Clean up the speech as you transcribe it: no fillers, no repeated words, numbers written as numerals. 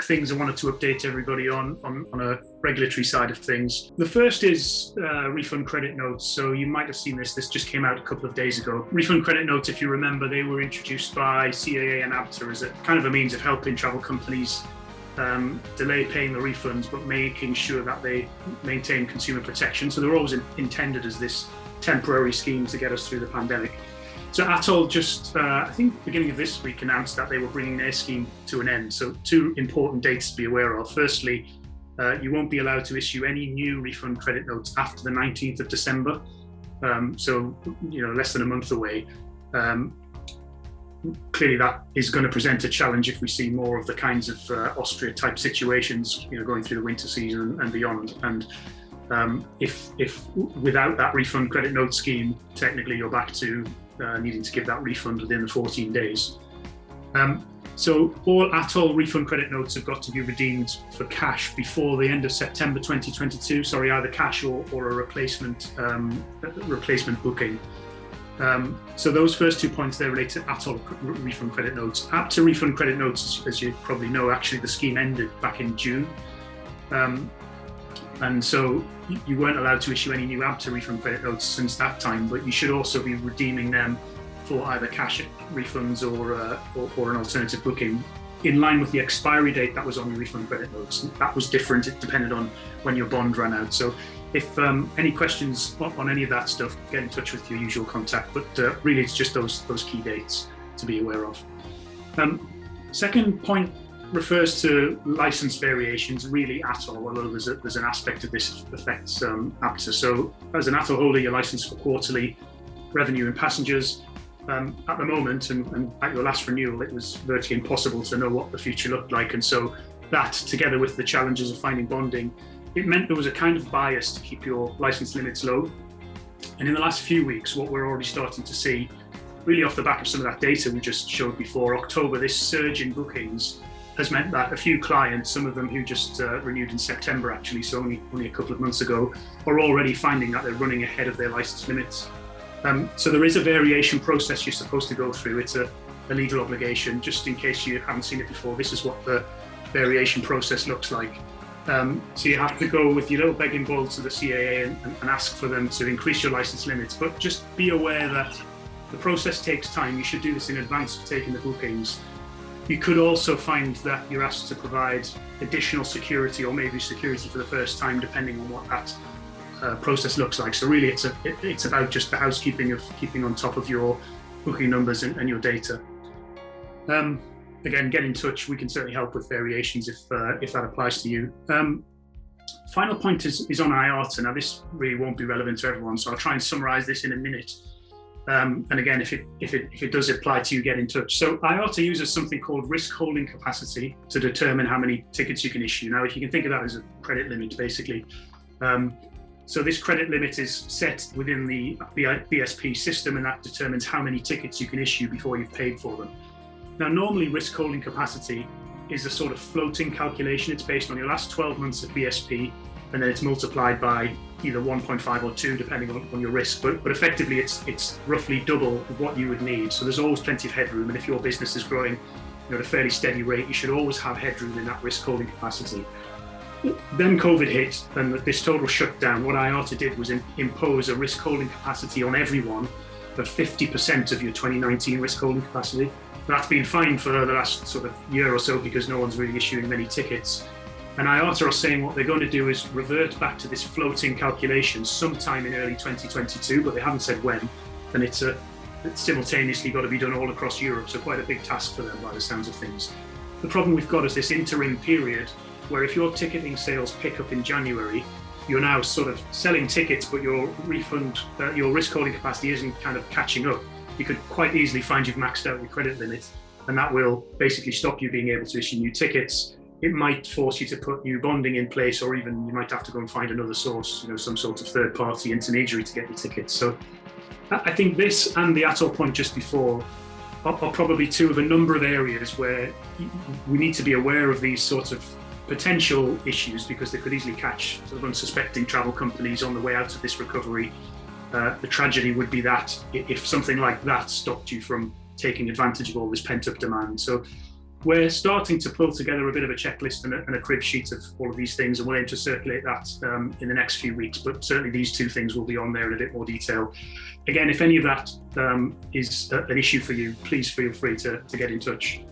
quick things I wanted to update everybody on a regulatory side of things. The first is refund credit notes. So you might have seen this just came out a couple of days ago. Refund credit notes, if you remember, they were introduced by CAA and IATA as a kind of a means of helping travel companies delay paying the refunds, but making sure that they maintain consumer protection. So they were always intended as this temporary scheme to get us through the pandemic. So Atoll just, I think beginning of this week, announced that they were bringing their scheme to an end. So two important dates to be aware of. Firstly, you won't be allowed to issue any new refund credit notes after the 19th of December. So, less than a month away. Clearly that is going to present a challenge if we see more of the kinds of Austria type situations, going through the winter season and beyond. And if without that refund credit note scheme, technically you're back to needing to give that refund within the 14 days. So all Atoll refund credit notes have got to be redeemed for cash before the end of September 2022. Sorry, either cash or a replacement booking. So those first 2 points there relate to Atoll refund credit notes. IATA refund credit notes, as you probably know, actually the scheme ended back in June. And so you weren't allowed to issue any new IATA refund credit notes since that time, but you should also be redeeming them for either cash refunds or an alternative booking in line with the expiry date that was on your refund credit notes. That was different. It depended on when your bond ran out. So if any questions on any of that stuff, get in touch with your usual contact. But really, it's just those key dates to be aware of. Second point refers to license variations, really Atoll, although there's an aspect of this that affects IATA. So as an Atoll holder, you're licensed for quarterly revenue and passengers. At the moment, and at your last renewal, it was virtually impossible to know what the future looked like. And so that, together with the challenges of finding bonding, it meant there was a kind of bias to keep your license limits low. And in the last few weeks, what we're already starting to see, really off the back of some of that data we just showed before, October, this surge in bookings has meant that a few clients, some of them who just renewed in September actually, so only a couple of months ago, are already finding that they're running ahead of their license limits. So there is a variation process you're supposed to go through. It's a legal obligation. Just in case you haven't seen it before, this is what the variation process looks like. So you have to go with your little begging bowl to the CAA and ask for them to increase your license limits, but just be aware that the process takes time. You should do this in advance of taking the bookings. You could also find that you're asked to provide additional security or maybe security for the first time, depending on what that process looks like. So really it's about just the housekeeping of keeping on top of your booking numbers and your data. Again, get in touch. We can certainly help with variations if that applies to you. Final point is on IATA. Now this really won't be relevant to everyone, so I'll try and summarize this in a minute. And again, if it does apply to you, get in touch. So IATA uses something called risk holding capacity to determine how many tickets you can issue. Now, if you can think of that as a credit limit, basically. So this credit limit is set within the BSP system, and that determines how many tickets you can issue before you've paid for them. Now, normally risk holding capacity is a sort of floating calculation. It's based on your last 12 months of BSP, and then it's multiplied by either 1.5 or 2, depending on your risk. But effectively, it's roughly double what you would need. So there's always plenty of headroom. And if your business is growing at a fairly steady rate, you should always have headroom in that risk holding capacity. Then COVID hit, and this total shutdown. What IATA did was impose a risk holding capacity on everyone of 50% of your 2019 risk holding capacity. That's been fine for the last sort of year or so because no one's really issuing many tickets. And IATA are saying what they're going to do is revert back to this floating calculation sometime in early 2022, but they haven't said when. And it's simultaneously got to be done all across Europe, so quite a big task for them by the sounds of things. The problem we've got is this interim period where if your ticketing sales pick up in January, you're now sort of selling tickets, but your refund, your risk holding capacity isn't kind of catching up. You could quite easily find you've maxed out your credit limit, and that will basically stop you being able to issue new tickets. It might force you to put new bonding in place, or even you might have to go and find another source, some sort of third-party intermediary to get your tickets. So I think this and the Atoll point just before are probably two of a number of areas where we need to be aware of these sorts of potential issues, because they could easily catch sort of unsuspecting travel companies on the way out of this recovery. The tragedy would be that if something like that stopped you from taking advantage of all this pent-up demand. So we're starting to pull together a bit of a checklist and a crib sheet of all of these things, and we'll aim to circulate that in the next few weeks. But certainly these two things will be on there in a bit more detail. Again, if any of that is an issue for you, please feel free to get in touch.